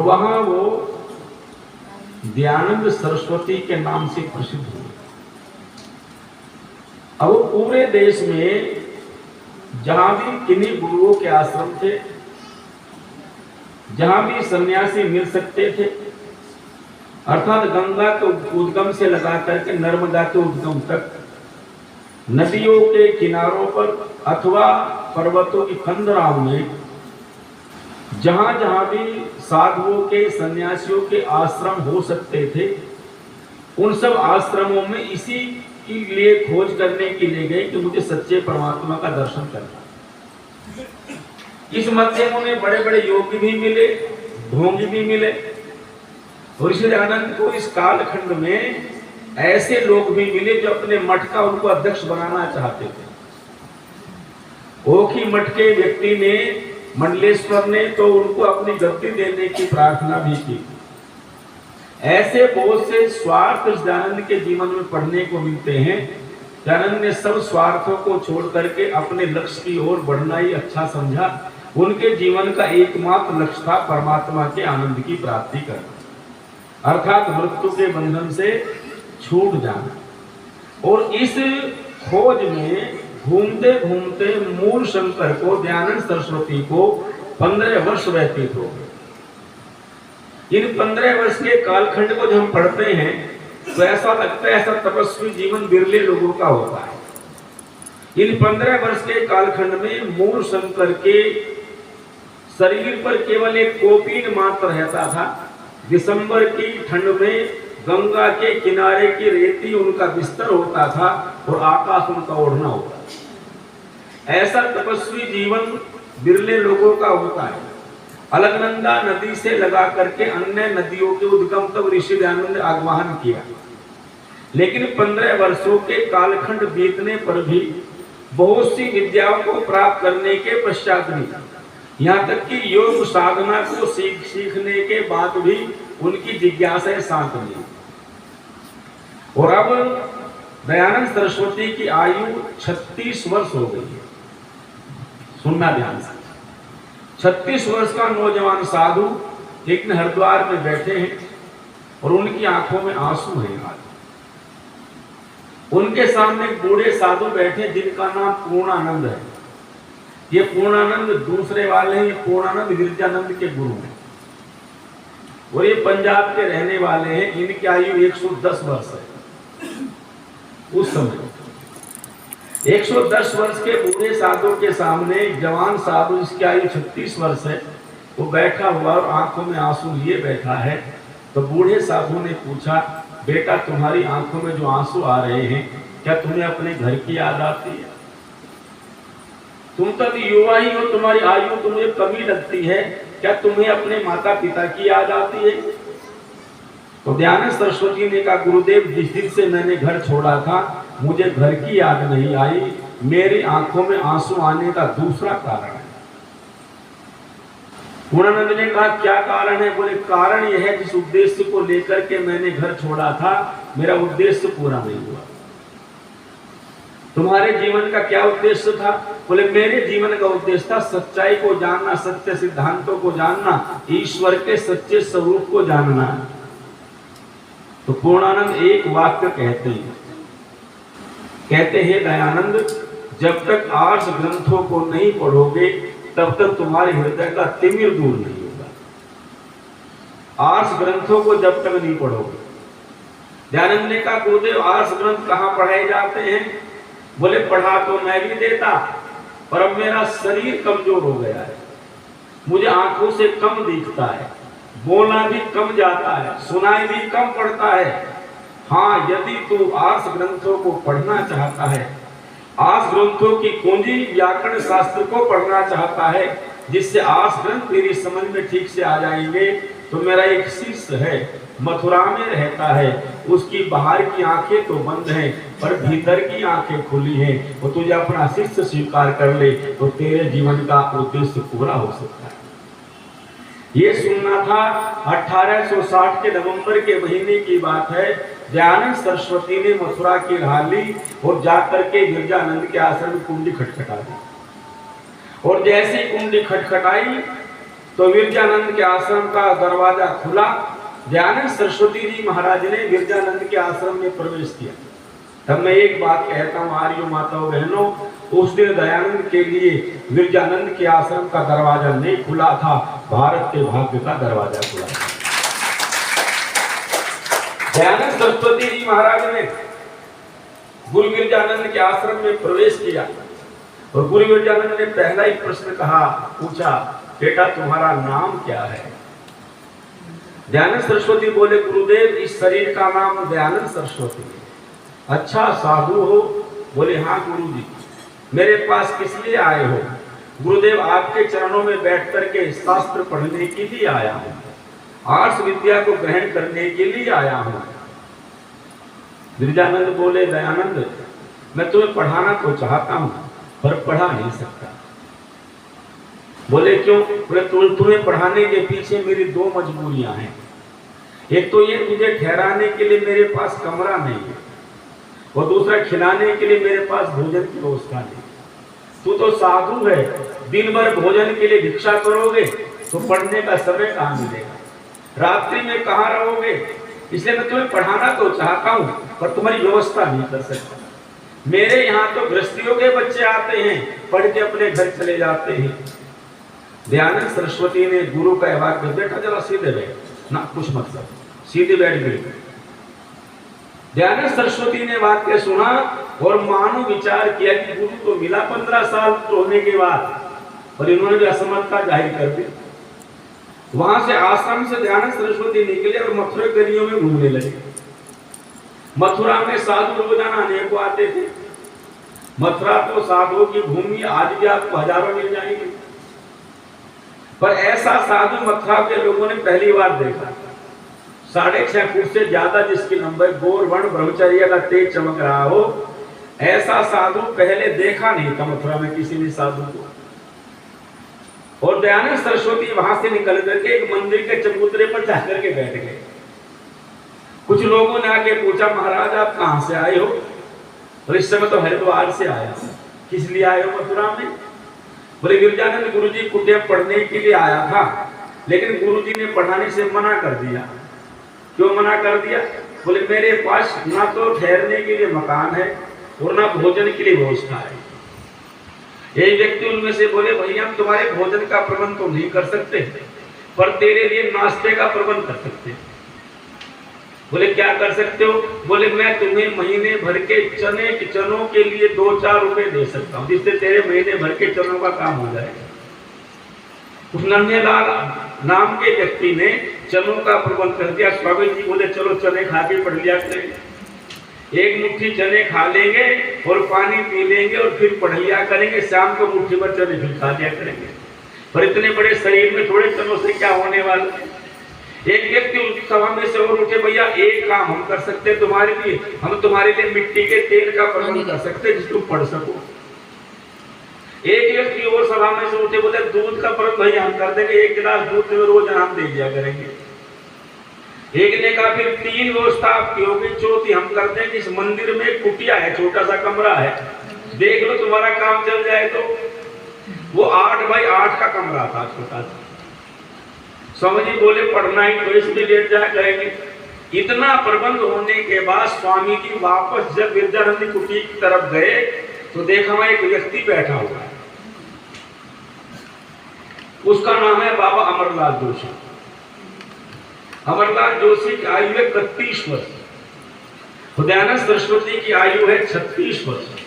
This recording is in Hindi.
वहां वो दयानंद सरस्वती के नाम से प्रसिद्ध हुए। अब पूरे देश में जहां भी किन्हीं गुरुओं के आश्रम थे, जहां भी सन्यासी मिल सकते थे, अर्थात गंगा के उद्गम से लगा करके नर्मदा के उद्गम तक, नदियों के किनारों पर अथवा पर्वतों की कंदराओं में, जहां जहां भी साधुओं के सन्यासियों के आश्रम हो सकते थे, उन सब आश्रमों में इसी के लिए खोज करने के लिए गए कि मुझे सच्चे परमात्मा का दर्शन करना। इस मध्य उन्हें बड़े बड़े योगी भी मिले, ढोंगी भी मिले, और श्री आनंद को इस कालखंड में ऐसे लोग भी मिले जो अपने मठ का उनको अध्यक्ष बनाना चाहते थे। ओखी मठ के व्यक्ति ने, मंडलेश्वर ने तो उनको अपनी गद्दी देने की प्रार्थना भी की। ऐसे बहुत से स्वार्थ दयानंद के जीवन में पढ़ने को मिलते हैं। दयानंद ने सब स्वार्थों को छोड़ करके अपने लक्ष्य की ओर बढ़ना ही अच्छा समझा। उनके जीवन का एकमात्र लक्ष्य था परमात्मा के आनंद की प्राप्ति करना, अर्थात मृत्यु के बंधन से छूट जाना। और इस खोज में घूमते घूमते मूल शंकर को, दयानंद सरस्वती को 15 वर्ष व्यतीत हो गए। इन 15 वर्ष के कालखंड को जब हम पढ़ते हैं तो ऐसा लगता है ऐसा तपस्वी जीवन बिरले लोगों का होता है। इन 15 वर्ष के कालखंड में मूल शंकर के शरीर पर केवल एक कोपीन मात्र रहता था। दिसंबर की ठंड में गंगा के किनारे की रेती उनका बिस्तर होता था और आकाश उनका ओढ़ना होता था। ऐसा तपस्वी जीवन बिरले लोगों का होता है। अलकनंदा नदी से लगा करके अन्य नदियों के उद्गम तक ऋषि दयानंद ने आगमन किया, लेकिन 15 वर्षों के कालखंड बीतने पर भी बहुत सी विद्याओं को प्राप्त करने के पश्चात भी, यहाँ तक कि योग साधना को सीखने के बाद भी उनकी जिज्ञासा शांत नहीं। और अब दयानंद सरस्वती की आयु 36 वर्ष हो गई है। सुनना ध्यान से, 36 वर्ष का नौजवान साधु एक दिन हरिद्वार में बैठे हैं और उनकी आंखों में आंसू हैं। उनके सामने एक बूढ़े साधु बैठे जिनका नाम पूर्णानंद है। ये पूर्णानंद दूसरे वाले हैं, ये पूर्णानंद गिरजानंद के गुरु हैं और ये पंजाब के रहने वाले हैं। इनकी आयु 110 वर्ष है। उस समय 110 वर्ष के बूढ़े साधु के सामने जवान साधु जिसकी आयु 36 वर्ष है, वो बैठा हुआ और आंखों में आंसू लिए बैठा है। तो बूढ़े साधु ने पूछा, बेटा तुम्हारी आंखों में जो आंसू आ रहे हैं, क्या तुम्हें अपने घर की याद आती है? तुम तो अभी युवा ही हो, तुम्हारी आयु तुम्हें कमी लगती है, क्या तुम्हें अपने माता पिता की याद आती है? तो दयानंद सरस्वती ने कहा, गुरुदेव जिस दिन से मैंने घर छोड़ा था मुझे घर की याद नहीं आई, मेरी आंखों में आंसू आने का दूसरा कारण है। पूर्णानंद ने कहा, क्या कारण है? बोले, कारण यह है जिस उद्देश्य को लेकर के मैंने घर छोड़ा था मेरा उद्देश्य पूरा नहीं हुआ। तुम्हारे जीवन का क्या उद्देश्य था? बोले, मेरे जीवन का उद्देश्य था सच्चाई को जानना, सत्य सिद्धांतों को जानना, ईश्वर के सच्चे स्वरूप को जानना। तो पूर्णानंद एक वाक्य कहते हैं, दयानंद जब तक आर्ष ग्रंथों को नहीं पढ़ोगे तब तक तुम्हारे हृदय का तिमिर दूर नहीं होगा। आर्ष ग्रंथों को जब तक नहीं पढ़ोगे। दयानंद ने कहा, गुरुदेव आर्ष ग्रंथ कहाँ पढ़ाए जाते हैं? बोले, पढ़ा तो मैं भी देता, पर अब मेरा शरीर कमजोर हो गया है, मुझे आंखों से कम दिखता है, बोलना भी कम जाता है, सुनाई भी कम पड़ता है। हाँ, यदि तू आर्ष ग्रंथों को पढ़ना चाहता है, आर्ष ग्रंथों की कुंजी व्याकरण शास्त्र को पढ़ना चाहता है, जिससे आर्ष ग्रंथ तेरी समझ में ठीक से आ जाएंगे, तो मेरा एक शिष्य है, मथुरा में रहता है, उसकी बाहर की आंखें तो बंद हैं पर भीतर की आंखें खुली हैं, वो तुझे अपना शिष्य स्वीकार कर ले तो तेरे जीवन का उद्देश्य पूरा हो सकता है। ये सुनना था। 1860 के नवंबर के महीने की बात है। दयानंद सरस्वती ने मथुरा की राह ली और जाकर के गिरजानंद के आश्रम में कुंडी खटखटा दी। और जैसे कुंडी खटखटाई तो विरजानंद के आश्रम का दरवाजा खुला। दयानंद सरस्वती जी महाराज ने विरजानंद के आश्रम में प्रवेश किया। तब मैं एक बात कहता हूँ आर्यों माताओं बहनों, उस दिन दयानंद के लिए विरजानंद के आश्रम का दरवाजा नहीं खुला था, भारत के भाग्य का दरवाजा खुला था। दयानंद सरस्वती जी महाराज ने गुरु विरजानंद के आश्रम में प्रवेश किया और गुरु विरजानंद ने पहला ही प्रश्न पूछा, बेटा तुम्हारा नाम क्या है? दयानंद सरस्वती बोले, गुरुदेव इस शरीर का नाम दयानंद सरस्वती है। अच्छा साधु हो? बोले हाँ गुरुजी। मेरे पास किस लिए आए हो? गुरुदेव आपके चरणों में बैठ करके शास्त्र पढ़ने के लिए आया हूँ, आर्ष विद्या को ग्रहण करने के लिए आया हूँ। विरजानंद बोले, दयानंद मैं तुम्हें पढ़ाना तो चाहता हूँ पर पढ़ा नहीं सकता। बोले क्यों? बोले तुम्हें पढ़ाने के पीछे मेरी दो मजबूरियां हैं। एक तो ये तुझे ठहराने के लिए मेरे पास कमरा नहीं है और दूसरा खिलाने के लिए मेरे पास भोजन की व्यवस्था नहीं। तू तो साधु है, दिन भर भोजन के लिए भिक्षा करोगे तो पढ़ने का समय कहाँ मिलेगा? रात्रि में कहाँ रहोगे? इसलिए मैं तुम्हें पढ़ाना तो चाहता हूँ पर तुम्हारी व्यवस्था नहीं कर सकता। मेरे यहाँ तो गृहस्थियों के बच्चे आते हैं, पढ़ के अपने घर चले जाते हैं। दयानंद सरस्वती ने गुरु का वाक्य, बेटा जरा सीधे बैठ ना, कुछ मतलब सीधे बैठ गई। दयानंद सरस्वती ने वाक्य सुना और मानो विचार किया कि गुरु तो मिला 15 साल तो होने के बाद, पर इन्होंने भी असमर्थता जाहिर कर दी। वहां से आश्रम से दयानंद सरस्वती निकले और मथुरा गलियों में घूमने लगे। मथुरा में साधु रोजाना अनेकों आते थे। मथुरा तो साधुओं की भूमि, आज भी आपको हजारों मिल जाएंगे, पर ऐसा साधु मथुरा के लोगों ने पहली बार देखा। 6.5 फुट से ज्यादा जिसकी लंबाई, गोर वर्ण ब्रह्मचर्य का तेज चमक रहा हो, ऐसा साधु पहले देखा नहीं था मथुरा में किसी भी साधु को। और दयानंद सरस्वती वहां से निकल करके एक मंदिर के चबूतरे पर जाकर के बैठ गए। कुछ लोगों ने आके पूछा, महाराज आप कहां से आए हो? और इस समय तो हरिद्वार से आया। किस लिए आए हो मथुरा में? बोले विरजानंद गुरुजी कुटिया पढ़ने के लिए आया था, लेकिन गुरुजी ने पढ़ाने से मना कर दिया। क्यों मना कर दिया? बोले मेरे पास ना तो ठहरने के लिए मकान है और ना भोजन के लिए व्यवस्था है। एक व्यक्ति उनमें से बोले, भैया हम तुम्हारे भोजन का प्रबंध तो नहीं कर सकते, पर तेरे लिए नाश्ते का प्रबंध कर सकते हैं। बोले क्या कर सकते हो? बोले मैं तुम्हें महीने भर के चनों के लिए 2-4 रुपए दे सकता हूँ, जिससे तेरे महीने भर के चनों का काम हो जाए। उस नन्हेलाल नाम के व्यक्ति ने चनों का प्रबंध कर दिया। स्वामी जी बोले चलो चने खा के पढ़ लिया करेंगे। एक मुट्ठी चने खा लेंगे और पानी पी लेंगे और फिर पढ़ लिया करेंगे। शाम को मुट्ठी भर चने फिर खा लिया करेंगे। पर इतने बड़े शरीर में थोड़े चनों से क्या होने वाला है? एक व्यक्ति उस सभा में से और उठे, भैया एक काम हम कर सकते हैं तुम्हारे लिए, हम तुम्हारे लिए मिट्टी के तेल का प्रबंध कर सकते हैं जिसको पढ़ सको। एक व्यक्ति और सभा में से उठे, बोले दूध का प्रबंध भैया हम कर देंगे, 1 गिलास दूध में रोज हम दे दिया करेंगे। एक ने कहा फिर 3 व्यवस्था आपकी होगी, चौथी हम कर देंगे, इस मंदिर में एक कुटिया है, छोटा सा कमरा है, देख लो तुम्हारा काम चल जाए। तो वो 8 बाई 8 का कमरा था, छोटा सा। स्वामी जी बोले पढ़ना ही तो इसमें लेट जाया करेंगे। इतना प्रबंध होने के बाद स्वामी जी वापस जब विरजानंद कुटी की तरफ गए तो देखा वहां एक व्यक्ति बैठा हुआ है। उसका नाम है बाबा अमरलाल जोशी। अमरलाल जोशी की आयु है 31 वर्ष। दयानंद सरस्वती की आयु है 36 वर्ष।